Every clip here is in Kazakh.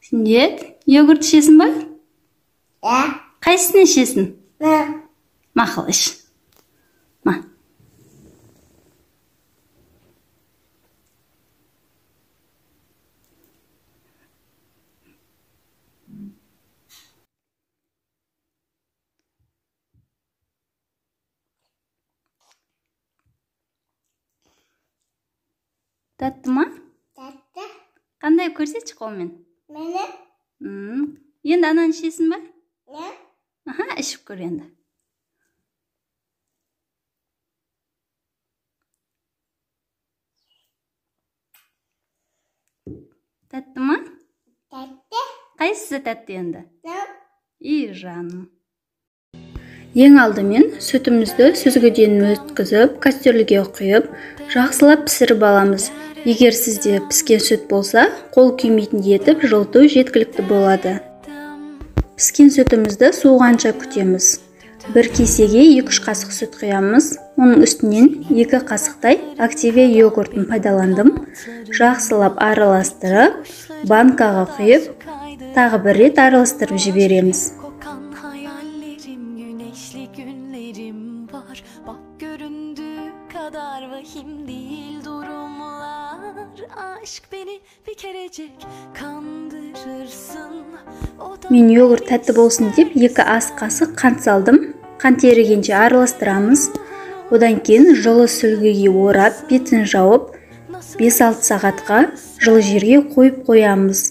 Сүндет, йогурт ішесің ба? Ja. Қайсысын ішесің? Ja. Мақұл іш. Татты ма? Tatlı. Қандай көрсетші қолмен? Mene. Енді ананы ішесің ба? Ja. Аха, ішіп көр енді. Татты ма? Tatlı. Қайсысы тәтті енді? Ja. Жаным. Ең алдымен сүтімізді сүзгіден өткізіп, кастрюльге құйып, жақсылап пісіріп аламыз. Егер сізде піскен сүт болса, қол күймейтін етіп жылыту жеткілікті болады. Піскен сүтімізді суығанша күтеміз. Бір кесеге 2-3 қасық сүт құямыз. Оның үстінен 2 қасықтай Activia йогуртын пайдаландым. Жақсылап араластырып, банкаға құйып, тағы бір рет араластырып жібереміз. Мен йогурт тәтті болсын деп 2 ас қасық қант салдым. Қант ерігенше араластырамыз. Одан кейін жылы сүлгіге орап, бетін жауып, 5-6 сағатқа жылы жерге қойып қоямыз.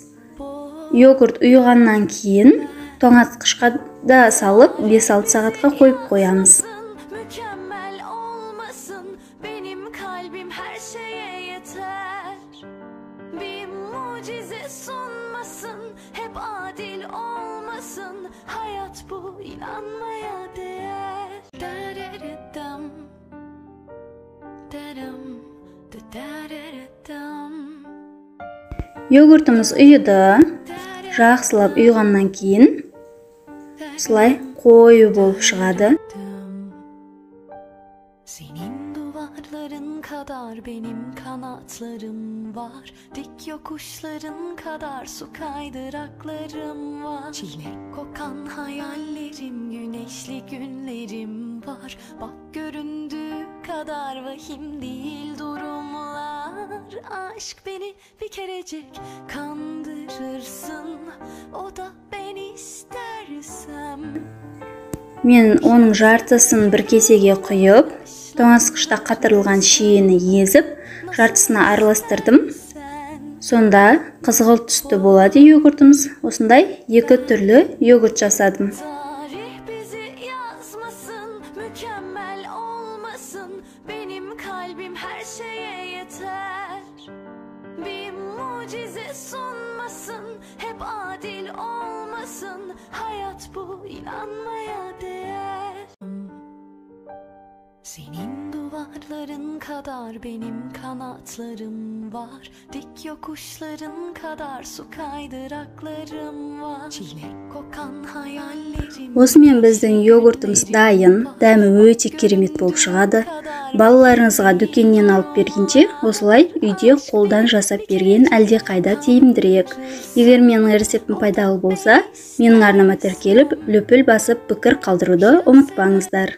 Йогурт ұйығаннан кейін тоңазытқышқа да салып 5-6 сағатқа қойып қоямыз. Йогуртымыз ұйыды. Жақсылап ұйығаннан кейін осылай қою болып шығады. Senin duvarların kadar benim kanatlarım var. Dik yokuşların kadar su kaydıraklarım var. Çilek kokan hayallerim, güneşli günlerim var. Bak göründüğü kadar vahim değil durumlar. Aşk beni bir kerecik kandırırsın. O da ben istersem. Мен оның жартысын бір кесеге құйып, тоңазытқышта қатырылған шиені езіп, жартысына араластырдым. Сонда қызғылт түсті болады йогуртымыз. Осындай 2 түрлі йогурт жасадым. Senin duvarların kadar benim kanatlarım var. Dik yokuşların kadar su kaydıraklarım var. Çilek kokan hayallerim. Осымен біздің йогуртымыз дайын, дәмі өте керемет болып шығады. Балаларыңызға дүкеннен алып бергенше, осылай үйде қолдан жасап берген әлде қайда тиімдірек. Егер менің рецептім пайдалы болса, менің арнама тіркеліп, лүпіл басып пікір қалдыруды ұмытпаңыздар.